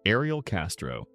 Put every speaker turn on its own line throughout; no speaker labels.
Ariel Castro.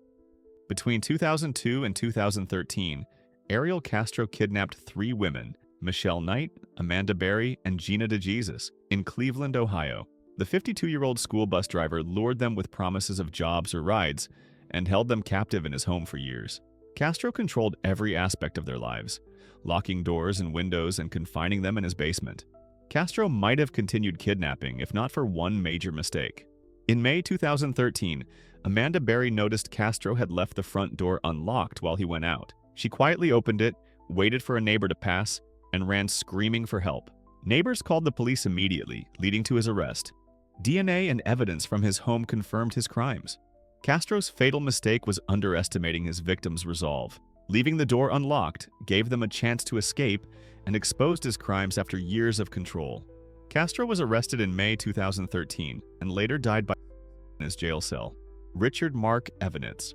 Between 2002 and 2013, Ariel Castro kidnapped 3 women, Michelle Knight, Amanda Berry, and Gina DeJesus, in Cleveland, Ohio. The 52-year-old school bus driver lured them with promises of jobs or rides and held them captive in his home for years. Castro controlled every aspect of their lives, locking doors and windows and confining them in his basement. Castro might have continued kidnapping if not for one major mistake. In May 2013, Amanda Berry noticed Castro had left the front door unlocked while he went out. She quietly opened it, waited for a neighbor to pass, and ran screaming for help. Neighbors called the police immediately, leading to his arrest. DNA and evidence from his home confirmed his crimes. Castro's fatal mistake was underestimating his victims' resolve. Leaving the door unlocked gave them a chance to escape and exposed his crimes after years of control. Castro was arrested in May 2013 and later died in his jail cell. Richard Marc Evonitz.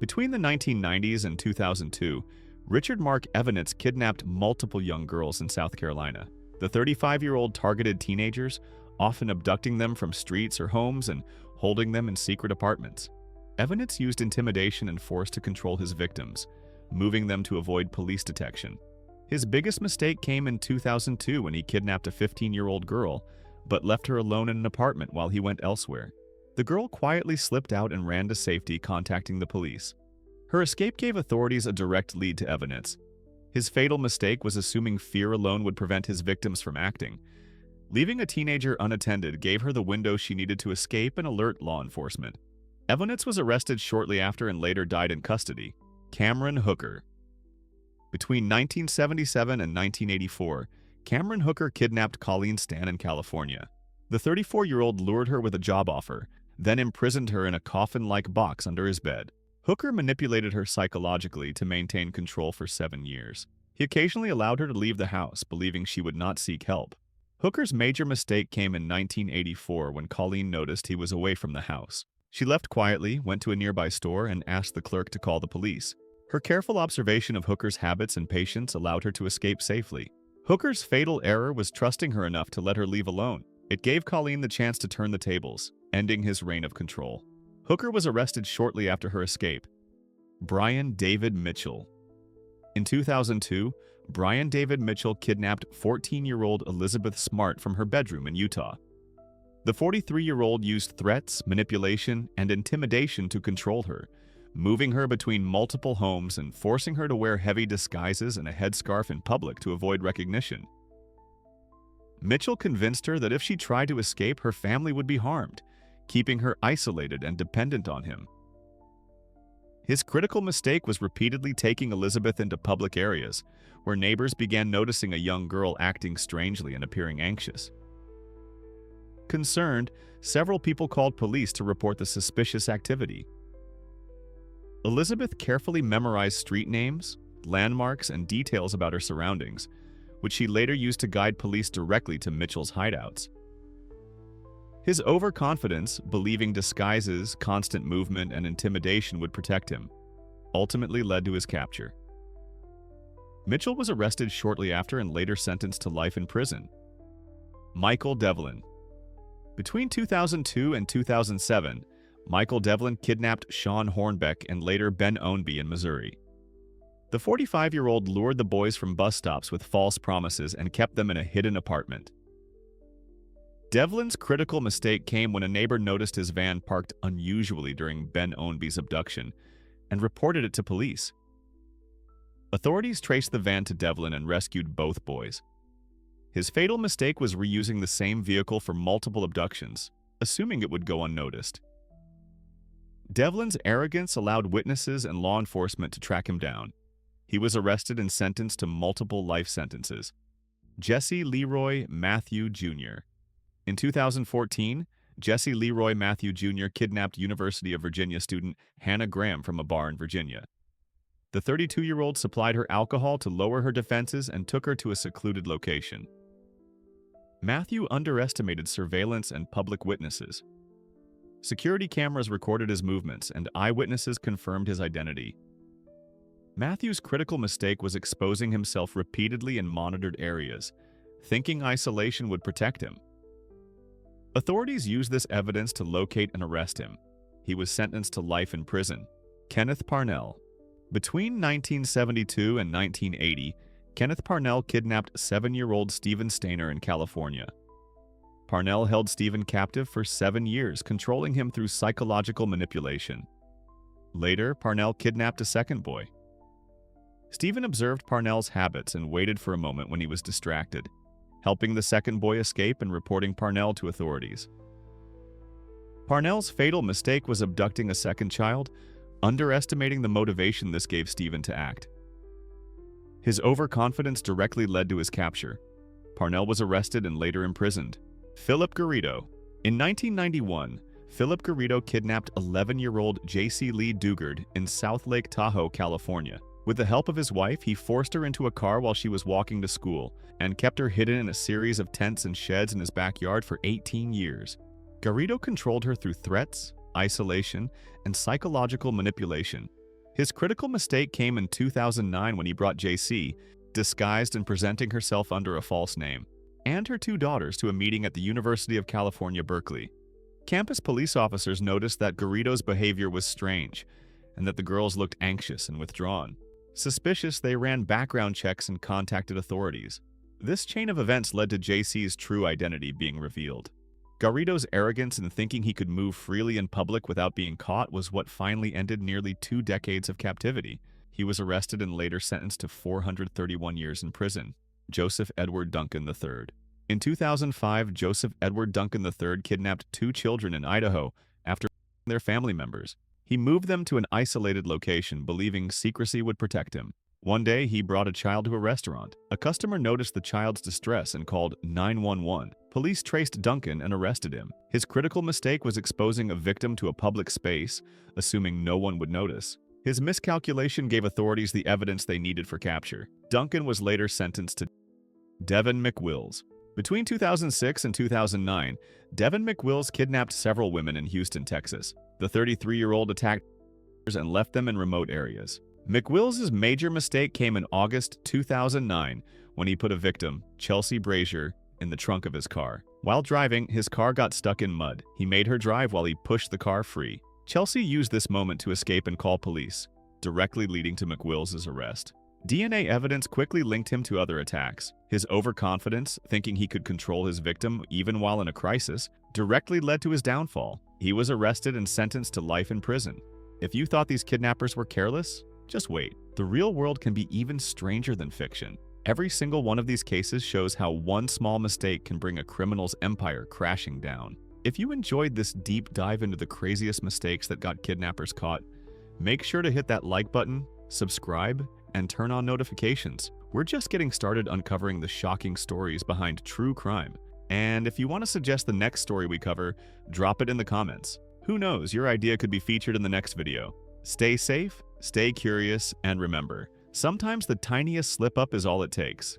Between the 1990s and 2002, Richard Marc Evonitz kidnapped multiple young girls in South Carolina. The 35-year-old targeted teenagers, often abducting them from streets or homes and holding them in secret apartments. Evonitz used intimidation and force to control his victims, moving them to avoid police detection. His biggest mistake came in 2002 when he kidnapped a 15-year-old girl, but left her alone in an apartment while he went elsewhere. The girl quietly slipped out and ran to safety, contacting the police. Her escape gave authorities a direct lead to Evonitz. His fatal mistake was assuming fear alone would prevent his victims from acting. Leaving a teenager unattended gave her the window she needed to escape and alert law enforcement. Evonitz was arrested shortly after and later died in custody. Cameron Hooker. Between 1977 and 1984, Cameron Hooker kidnapped Colleen Stan in California. The 34-year-old lured her with a job offer, then imprisoned her in a coffin-like box under his bed. Hooker manipulated her psychologically to maintain control for 7 years. He occasionally allowed her to leave the house, believing she would not seek help. Hooker's major mistake came in 1984 when Colleen noticed he was away from the house. She left quietly, went to a nearby store, and asked the clerk to call the police. Her careful observation of Hooker's habits and patience allowed her to escape safely. Hooker's fatal error was trusting her enough to let her leave alone. It gave Colleen the chance to turn the tables, ending his reign of control. Hooker was arrested shortly after her escape. Brian David Mitchell. In 2002, Brian David Mitchell kidnapped 14-year-old Elizabeth Smart from her bedroom in Utah. The 43-year-old used threats, manipulation, and intimidation to control her, moving her between multiple homes and forcing her to wear heavy disguises and a headscarf in public to avoid recognition. Mitchell convinced her that if she tried to escape, her family would be harmed, keeping her isolated and dependent on him. His critical mistake was repeatedly taking Elizabeth into public areas, where neighbors began noticing a young girl acting strangely and appearing anxious. Concerned, several people called police to report the suspicious activity. Elizabeth carefully memorized street names, landmarks, and details about her surroundings, which she later used to guide police directly to Mitchell's hideouts. His overconfidence, believing disguises, constant movement, and intimidation would protect him, ultimately led to his capture. Mitchell was arrested shortly after and later sentenced to life in prison. Michael Devlin. Between 2002 and 2007, Michael Devlin kidnapped Sean Hornbeck and later Ben Ownby in Missouri. The 45-year-old lured the boys from bus stops with false promises and kept them in a hidden apartment. Devlin's critical mistake came when a neighbor noticed his van parked unusually during Ben Ownby's abduction and reported it to police. Authorities traced the van to Devlin and rescued both boys. His fatal mistake was reusing the same vehicle for multiple abductions, assuming it would go unnoticed. Devlin's arrogance allowed witnesses and law enforcement to track him down. He was arrested and sentenced to multiple life sentences. Jesse Leroy Matthew Jr. In 2014, Jesse Leroy Matthew Jr. kidnapped University of Virginia student Hannah Graham from a bar in Virginia. The 32-year-old supplied her alcohol to lower her defenses and took her to a secluded location. Matthew underestimated surveillance and public witnesses. Security cameras recorded his movements, and eyewitnesses confirmed his identity. Matthew's critical mistake was exposing himself repeatedly in monitored areas, thinking isolation would protect him. Authorities used this evidence to locate and arrest him. He was sentenced to life in prison. Kenneth Parnell. Between 1972 and 1980, Kenneth Parnell kidnapped 7-year-old Stephen Stainer in California. Parnell held Stephen captive for 7 years, controlling him through psychological manipulation. Later, Parnell kidnapped a second boy. Stephen observed Parnell's habits and waited for a moment when he was distracted, helping the second boy escape and reporting Parnell to authorities. Parnell's fatal mistake was abducting a second child, underestimating the motivation this gave Stephen to act. His overconfidence directly led to his capture. Parnell was arrested and later imprisoned. Phillip Garrido. In 1991, Phillip Garrido kidnapped 11-year-old J.C. Lee Dugard in South Lake Tahoe, California. With the help of his wife, he forced her into a car while she was walking to school and kept her hidden in a series of tents and sheds in his backyard for 18 years. Garrido controlled her through threats, isolation, and psychological manipulation. His critical mistake came in 2009 when he brought J.C., disguised and presenting herself under a false name, and her 2 daughters to a meeting at the University of California, Berkeley. Campus police officers noticed that Garrido's behavior was strange and that the girls looked anxious and withdrawn. Suspicious, they ran background checks and contacted authorities. This chain of events led to J.C.'s true identity being revealed. Garrido's arrogance in thinking he could move freely in public without being caught was what finally ended nearly 2 decades of captivity. He was arrested and later sentenced to 431 years in prison. Joseph Edward Duncan III. In 2005, Joseph Edward Duncan III kidnapped 2 children in Idaho after their family members. He moved them to an isolated location, believing secrecy would protect him. One day, he brought a child to a restaurant. A customer noticed the child's distress and called 911. Police traced Duncan and arrested him. His critical mistake was exposing a victim to a public space, assuming no one would notice. His miscalculation gave authorities the evidence they needed for capture. Duncan was later sentenced to Devon McWills. Between 2006 and 2009, Devon McWills kidnapped several women in Houston, Texas. The 33-year-old attacked and left them in remote areas. McWills' major mistake came in August 2009 when he put a victim, Chelsea Brazier, in the trunk of his car. While driving, his car got stuck in mud. He made her drive while he pushed the car free. Chelsea used this moment to escape and call police, directly leading to McWills' arrest. DNA evidence quickly linked him to other attacks. His overconfidence, thinking he could control his victim even while in a crisis, directly led to his downfall. He was arrested and sentenced to life in prison. If you thought these kidnappers were careless, just wait. The real world can be even stranger than fiction. Every single one of these cases shows how one small mistake can bring a criminal's empire crashing down. If you enjoyed this deep dive into the craziest mistakes that got kidnappers caught, make sure to hit that like button, subscribe, and turn on notifications. We're just getting started uncovering the shocking stories behind true crime. And if you want to suggest the next story we cover, drop it in the comments. Who knows, your idea could be featured in the next video. Stay safe, stay curious, and remember, sometimes the tiniest slip-up is all it takes.